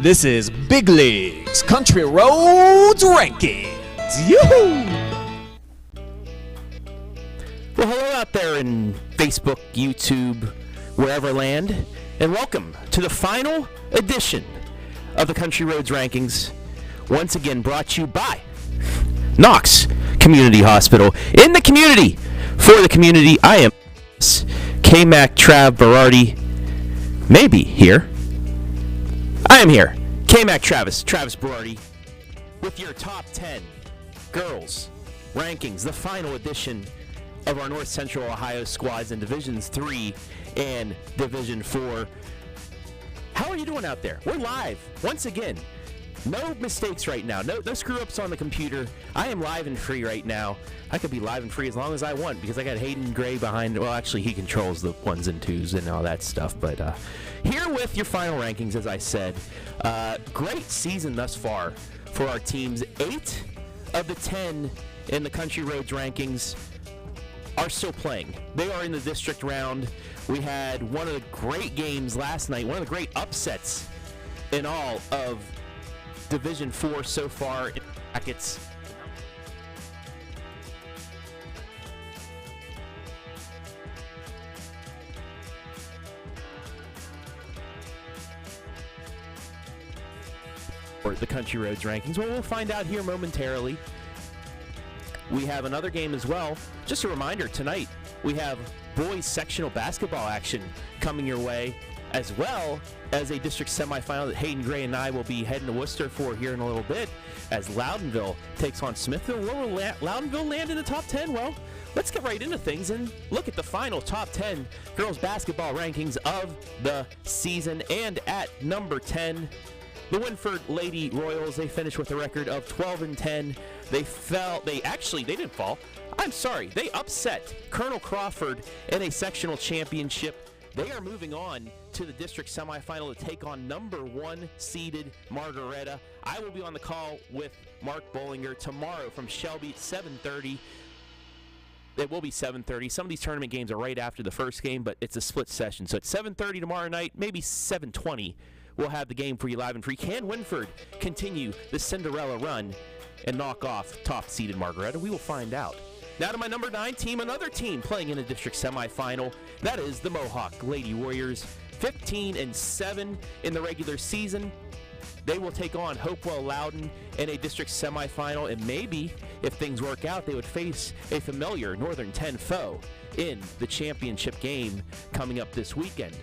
This is Big Leagues Country Roads Rankings. Yoo-hoo! Well, hello out there in Facebook, YouTube, wherever land, and welcome to the final edition of the Country Roads Rankings, once again brought to you by Knox Community Hospital. In the community, for the community, I am KMAC Trav Berardi, maybe here. I am here, KMAC Travis Berardi, with your top 10 girls rankings, the final edition of our North Central Ohio squads in Divisions 3 and Division 4. How are you doing out there? We're live once again. No mistakes right now. No screw-ups on the computer. I am live and free right now. I could be live and free as long as I want because I got Hayden Gray behind. Well, actually, he controls the ones and twos and all that stuff. But here with your final rankings, as I said. Great season thus far for our teams. 8 of the 10 in the Country Roads rankings are still playing. They are in the district round. We had one of the great games last night, one of the great upsets in all of Division 4 so far in brackets. Or the Country Roads rankings. Well, we'll find out here momentarily. We have another game as well. Just a reminder, tonight we have boys sectional basketball action coming your way, as well as a district semifinal that Hayden Gray and I will be heading to Worcester for here in a little bit, as Loudonville takes on Smithville. Where will Loudonville land in the top 10? Well, let's get right into things and look at the final top 10 girls basketball rankings of the season. And at number 10, the Winford Lady Royals. They finished with a record of 12-10. They didn't fall. I'm sorry. They upset Colonel Crawford in a sectional championship. They are moving on to the district semifinal to take on number 1 seeded Margaretta. I will be on the call with Mark Bollinger tomorrow from Shelby at 7:30. It will be 7:30. Some of these tournament games are right after the first game, but it's a split session. So at 7:30 tomorrow night, maybe 7:20, we'll have the game for you live and free. Can Winford continue the Cinderella run and knock off top-seeded Margaretta? We will find out. Now to my number 9 team, another team playing in a district semifinal. That is the Mohawk Lady Warriors, 15-7 in the regular season. They will take on Hopewell Loudon in a district semifinal, and maybe, if things work out, they would face a familiar Northern 10 foe in the championship game coming up this weekend.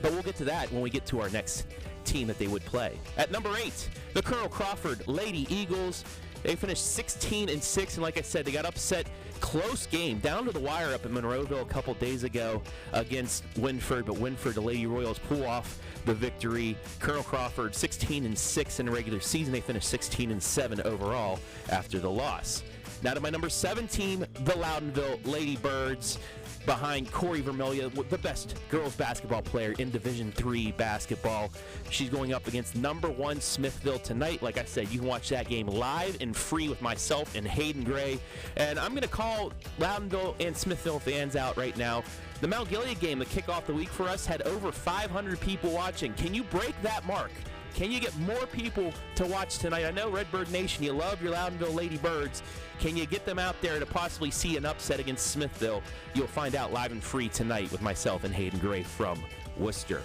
But we'll get to that when we get to our next team that they would play. At number 8, the Colonel Crawford Lady Eagles. They finished 16-6, and like I said, they got upset. Close game, down to the wire up in Monroeville a couple days ago against Winford, but Winford, the Lady Royals, pull off the victory. Colonel Crawford 16-6 in the regular season. They finished 16-7 overall after the loss. Now to my number 7 team, the Loudonville Lady Birds, behind Corey Vermelia, the best girls basketball player in Division 3 basketball. She's going up against number 1 Smithville tonight. Like I said, you can watch that game live and free with myself and Hayden Gray. And I'm going to call Loudonville and Smithville fans out right now. The Mount Gilead game, the kickoff the week for us, had over 500 people watching. Can you break that mark? Can you get more people to watch tonight? I know Redbird Nation, you love your Loudonville Lady Birds. Can you get them out there to possibly see an upset against Smithville? You'll find out live and free tonight with myself and Hayden Gray from Worcester.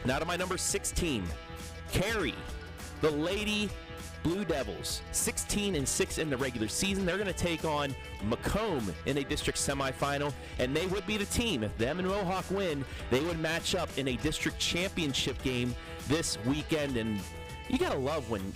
Now to my number 6 team, Cary, the Lady Blue Devils, 16-6 in the regular season. They're going to take on Macomb in a district semifinal, and they would be the team. If them and Mohawk win, they would match up in a district championship game this weekend. And you got to love when,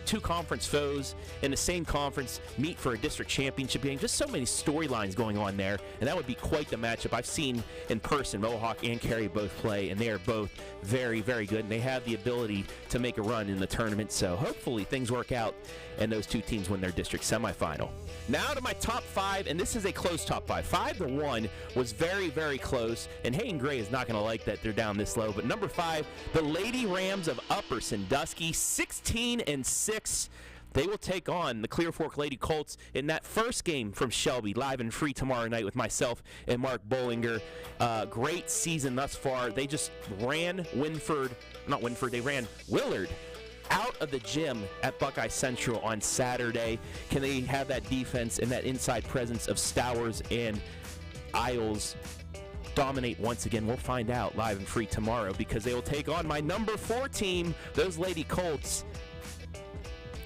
two conference foes in the same conference meet for a district championship game. Just so many storylines going on there, and that would be quite the matchup. I've seen in person Mohawk and Cary both play, and they are both very, very good, and they have the ability to make a run in the tournament. So hopefully things work out and those two teams win their district semifinal. Now to my top 5, and this is a close top 5. 5-1 was very, very close, and Hayden Gray is not going to like that they're down this low. But number 5, the Lady Rams of Upper Sandusky, 16-6. They will take on the Clear Fork Lady Colts in that first game from Shelby, live and free tomorrow night with myself and Mark Bollinger. Great season thus far. They just ran Willard out of the gym at Buckeye Central on Saturday. Can they have that defense and that inside presence of Stowers and Isles dominate once again? We'll find out live and free tomorrow, because they will take on my number 4 team, those Lady Colts.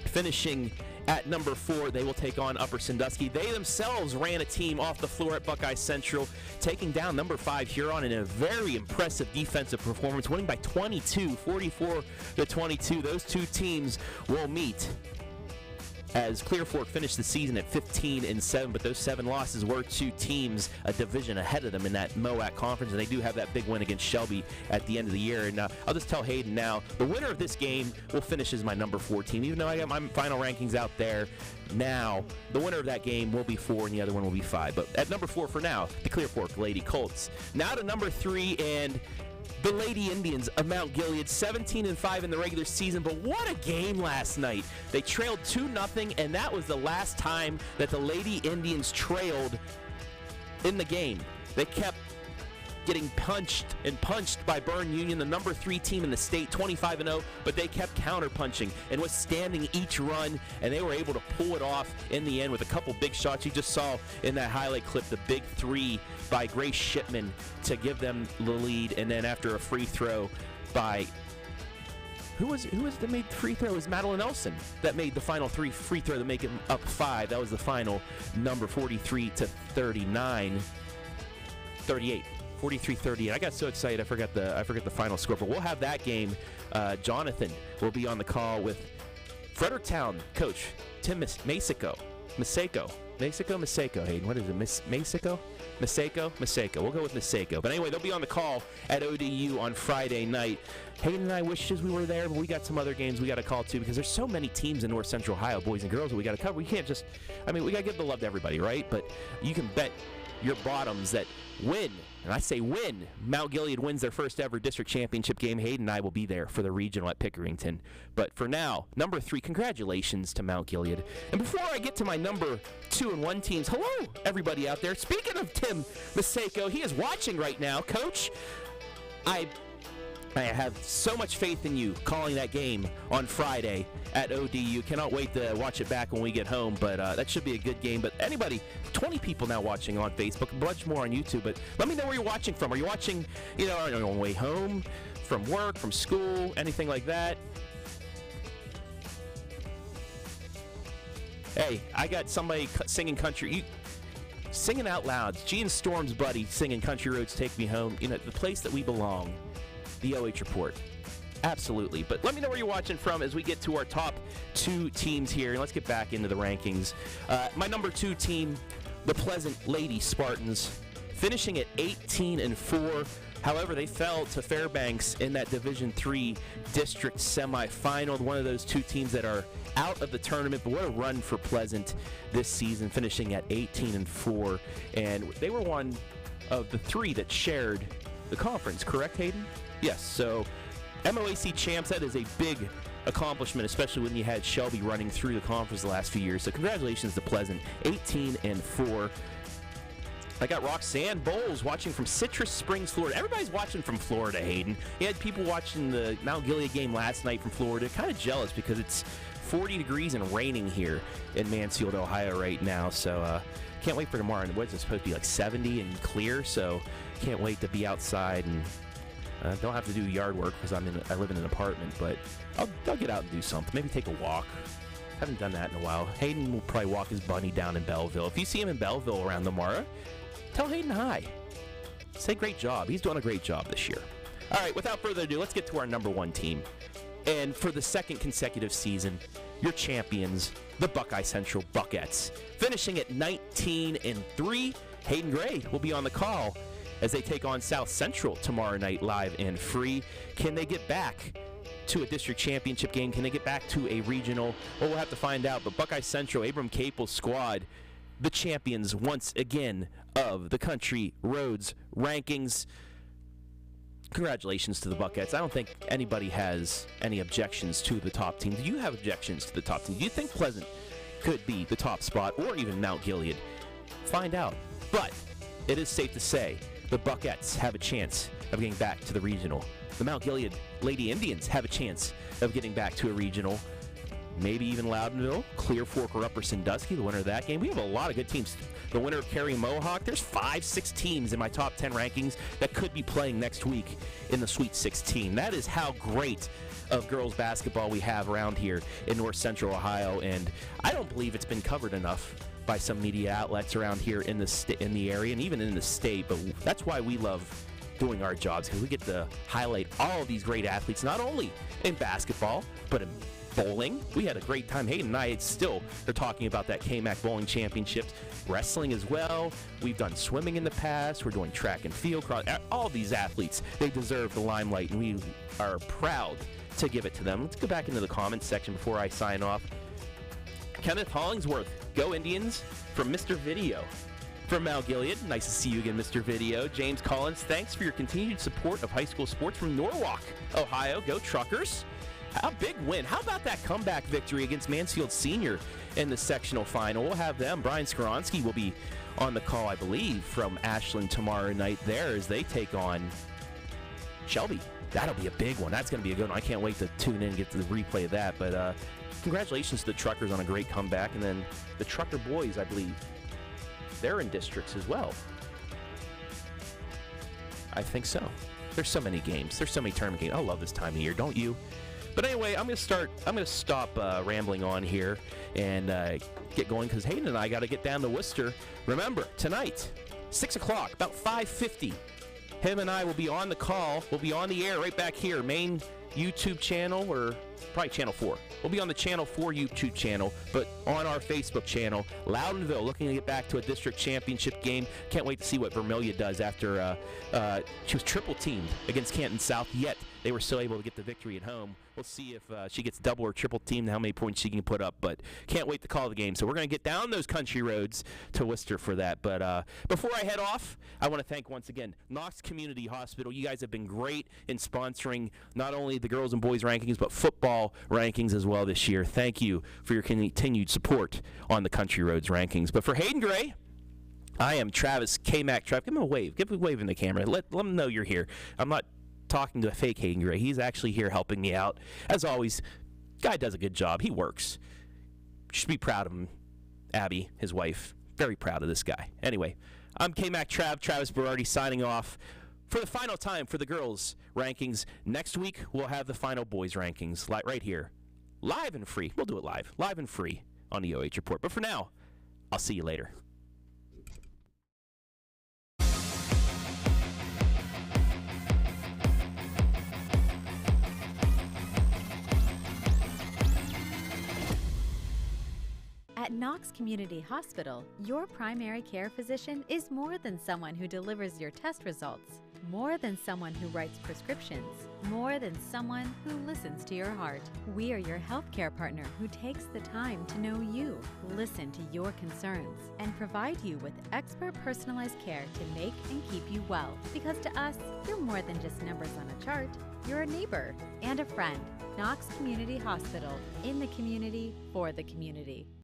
Finishing at number 4, they will take on Upper Sandusky. They themselves ran a team off the floor at Buckeye Central, taking down number 5 Huron in a very impressive defensive performance, winning by 22, 44-22. Those two teams will meet as Clear Fork finished the season at 15-7, but those 7 losses were to teams a division ahead of them in that MOAC conference, and they do have that big win against Shelby at the end of the year. And I'll just tell Hayden now, the winner of this game will finish as my number 4 team, even though I got my final rankings out there. Now, the winner of that game will be 4, and the other one will be 5. But at number 4 for now, the Clear Fork Lady Colts. Now to number 3, and the Lady Indians of Mount Gilead, 17-5 in the regular season, but what a game last night. They trailed 2-0, and that was the last time that the Lady Indians trailed in the game. They kept getting punched by Byrne Union, the number 3 team in the state, 25-0, but they kept counter-punching and withstanding each run, and they were able to pull it off in the end with a couple big shots. You just saw in that highlight clip the big 3 by Grace Shipman to give them the lead, and then after a free throw by who was that made the free throw? It was Madeline Nelson that made the final free throw to make it up 5. That was the final number, 43-38. 43-38. I got so excited I forgot the final score. But we'll have that game. Jonathan will be on the call with Fredericktown coach Tim Maseko. Hayden, what is it? Maseko? We'll go with Maseko. But anyway, they'll be on the call at ODU on Friday night. Hayden and I wishes we were there, but we got some other games we got to call too, because there's so many teams in North Central Ohio, boys and girls, that we got to cover. We can't just, we got to give the love to everybody, right? But you can bet your bottoms that win, and I say win, Mount Gilead wins their first ever district championship game. Hayden and I will be there for the regional at Pickerington. But for now, number 3, congratulations to Mount Gilead. And before I get to my number 2 and 1 teams, hello everybody out there. Speaking of Tim Maseko, he is watching right now. Coach, I have so much faith in you calling that game on Friday at ODU. Cannot wait to watch it back when we get home, but that should be a good game. But anybody, 20 people now watching on Facebook, a bunch more on YouTube, but let me know where you're watching from. Are you watching, on your way home, from work, from school, anything like that? Hey, I got somebody singing country. Singing out loud. Gene Storm's buddy singing Country Roads Take Me Home. The place that we belong. The OH Report. Absolutely. But let me know where you're watching from as we get to our top 2 teams here. And let's get back into the rankings. My number 2 team, the Pleasant Lady Spartans, finishing at 18-4. However, they fell to Fairbanks in that Division III district semifinal. One of those 2 teams that are out of the tournament, but what a run for Pleasant this season, finishing at 18-4. And they were one of the 3 that shared the conference, correct, Hayden? Yes, so MOAC champs, that is a big accomplishment, especially when you had Shelby running through the conference the last few years. So congratulations to Pleasant, 18-4. I got Roxanne Bowles watching from Citrus Springs, Florida. Everybody's watching from Florida, Hayden. You had people watching the Mount Gilead game last night from Florida. Kind of jealous because it's 40 degrees and raining here in Mansfield, Ohio right now. So can't wait for tomorrow. And what's it supposed to be, like 70 and clear? So can't wait to be outside and don't have to do yard work because I live in an apartment. But I'll get out and do something. Maybe take a walk. Haven't done that in a while. Hayden will probably walk his bunny down in Belleville. If you see him in Belleville around tomorrow, tell Hayden hi. Say great job. He's doing a great job this year. All right, without further ado, let's get to our number 1 team. And for the 2nd consecutive season, your champions, the Buckeye Central Buckettes, finishing at 19-3. Hayden Gray will be on the call as they take on South Central tomorrow night, live and free. Can they get back to a district championship game? Can they get back to a regional? Well, we'll have to find out. But Buckeye Central, Abram Capel's squad, the champions once again of the Country Roads rankings. congratulations to the Buckettes. I don't think anybody has any objections to the top team. Do you have objections to the top team? Do you think Pleasant could be the top spot or even Mount Gilead? Find out. But it is safe to say the Buckettes have a chance of getting back to the regional. The Mount Gilead Lady Indians have a chance of getting back to a regional. Maybe even Loudonville, Clear Fork, or Upper Sandusky, the winner of that game. We have a lot of good teams. The winner of Cary Mohawk, there's 5-6 teams in my top 10 rankings that could be playing next week in the Sweet 16. That is how great of girls basketball we have around here in North Central Ohio, and I don't believe it's been covered enough by some media outlets around here in the area and even in the state, but that's why we love doing our jobs, because we get to highlight all of these great athletes, not only in basketball, but in bowling. We had a great time. Hayden and I they're talking about that KMAC Bowling Championships. Wrestling as well. We've done swimming in the past. We're doing track and field. All these athletes, they deserve the limelight, and we are proud to give it to them. Let's go back into the comments section before I sign off. Kenneth Hollingsworth, go Indians, from Mr. Video. From Mount Gilead, nice to see you again, Mr. Video. James Collins, thanks for your continued support of high school sports from Norwalk, Ohio. Go Truckers. A big win. How about that comeback victory against Mansfield Senior in the sectional final? We'll have them. Brian Skoronsky will be on the call, I believe, from Ashland tomorrow night there as they take on Shelby. That'll be a big one. That's going to be a good one. I can't wait to tune in and get to the replay of that. But congratulations to the Truckers on a great comeback. And then the Trucker boys, I believe, they're in districts as well. I think so. There's so many games. There's so many tournament games. I love this time of year, don't you? But anyway, I'm going to stop rambling on here and get going, because Hayden and I got to get down to Worcester. Remember, tonight, 6 o'clock, about 5:50, him and I will be on the call. We'll be on the air right back here, main YouTube channel, or probably Channel 4. We'll be on the Channel 4 YouTube channel, but on our Facebook channel. Loudonville looking to get back to a district championship game. Can't wait to see what Vermilion does after she was triple teamed against Canton South, yet they were still able to get the victory at home. We'll see if she gets double or triple teamed, how many points she can put up, but can't wait to call the game. So we're going to get down those country roads to Worcester for that. But before I head off, I want to thank once again Knox Community Hospital. You guys have been great in sponsoring not only the girls and boys rankings, but football rankings as well this year. Thank you for your continued support on the country roads rankings. But for Hayden Gray, I am Travis KMAC Trav. Give him a wave. Give him a wave in the camera. Let him know you're here. I'm not talking to a fake Hayden Gray. He's actually here helping me out. As always, guy does a good job. He works. You should be proud of him. Abby, his wife, very proud of this guy. Anyway, I'm KMAC Trav, Travis Berardi, signing off for the final time for the girls' rankings. Next week, we'll have the final boys' rankings right here. Live and free. We'll do it live and free on the OH Report. But for now, I'll see you later. At Knox Community Hospital, your primary care physician is more than someone who delivers your test results, more than someone who writes prescriptions, more than someone who listens to your heart. We are your healthcare partner who takes the time to know you, listen to your concerns, and provide you with expert personalized care to make and keep you well. Because to us, you're more than just numbers on a chart. You're a neighbor and a friend. Knox Community Hospital, in the community, for the community.